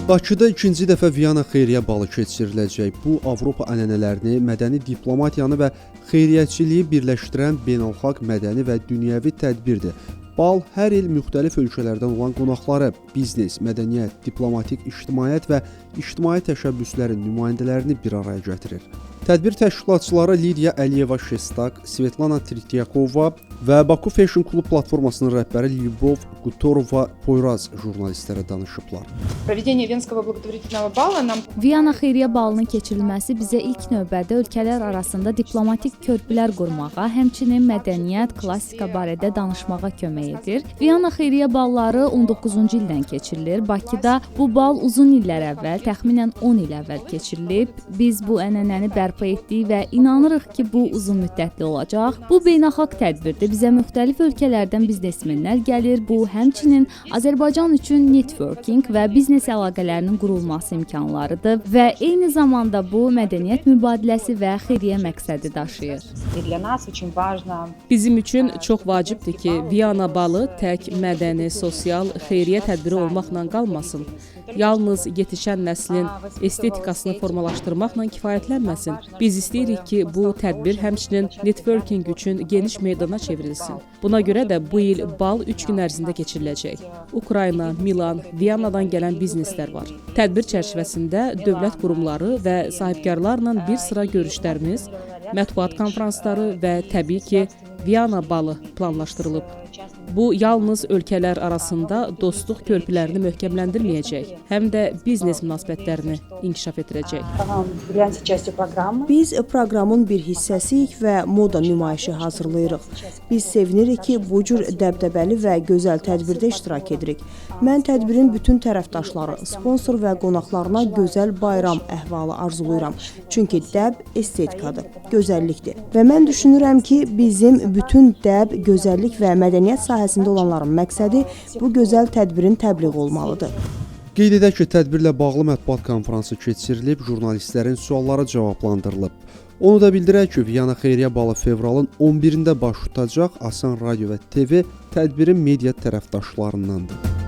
Bakıda ikinci dəfə Viyana xeyriyyə balı keçiriləcək. Bu, Avropa ənənələrini, mədəni diplomatiyanı və xeyriyyəçiliyi birləşdirən beynəlxalq mədəni və dünyəvi tədbirdir. Bal hər il müxtəlif ölkələrdən olan qonaqları, biznes, mədəniyyət, diplomatik ictimaiyyət və ictimai təşəbbüslərin nümayəndələrini bir araya gətirir. Tədbir təşkilatçıları Lidiya Əliyeva-Şestak, Svetlana Trityakova və Baku Fashion Club platformasının rəhbəri Lyubov Qutorova-Poyraz jurnalistlərə danışıblar. Viyana xeyriyyə balının keçirilməsi bizə ilk növbədə ölkələr arasında diplomatik körpülər qurmağa, həmçinin mədəniyyət, klassika barədə danışmağa kömək edir. Viyana xeyriyyə balları 19-cu ildən keçirilir. Bakıda bu bal uzun illər əvvəl, təxminən 10 il əvvəl keçirilib. Biz bu ənənəni bərpa etdik və inanırıq ki, bu uzun müddətli olacaq. Bu beynəlxalq tədbirdir. Bizə müxtəlif ölkələrdən biznesmenlər gəlir. Bu, həmçinin Azərbaycan üçün networking və biznes əlaqələrinin qurulması imkanlarıdır və eyni zamanda bu, mədəniyyət mübadiləsi və xeyriyyə məqsədi daşıyır. Bizim üçün çox vacibdir ki, Viyana balı tək mədəni, sosial, xeyriyyə tədbiri olmaqla qalmasın. Yalnız yetişən nəslin estetikasını formalaşdırmaqla kifayətlənməsin. Biz istəyirik ki, bu tədbir həmçinin networking üçün geniş meydana çevrilsin. Buna görə də bu il bal 3 gün ərzində keçiriləcək. Ukrayna, Milan, Viyanadan gələn bizneslər var. Tədbir çərçivəsində dövlət qurumları və sahibkarlarla bir sıra görüşlərimiz, mətbuat konfransları və təbii ki, Viyana balı planlaşdırılıb. Bu, yalnız ölkələr arasında dostluq körpülərini möhkəmləndirməyəcək, həm də biznes münasibətlərini inkişaf etdirəcək. Biz proqramın bir hissəsiyik və moda nümayişi hazırlayırıq. Biz sevinirik ki, bu cür dəbdəbəli və gözəl tədbirdə iştirak edirik. Mən tədbirin bütün tərəfdaşları, sponsor və qonaqlarına gözəl bayram əhvalı arzulayıram. Çünki dəb estetikadır, gözəllikdir. Və mən düşünürəm ki, bizim bütün dəb, gözəllik və mədəniyyət sahəsində olanların məqsədi bu gözəl tədbirin təbliği olmalıdır. Qeyd edək ki, tədbirlə bağlı mətbuat konfransı keçirilib, jurnalistlərin sualları cavablandırılıb. Onu da bildirək ki, Viyana xeyriyyə balı fevralın 11-də baş tutacaq. Asan Radio və TV tədbirin media tərəfdaşlarındandır.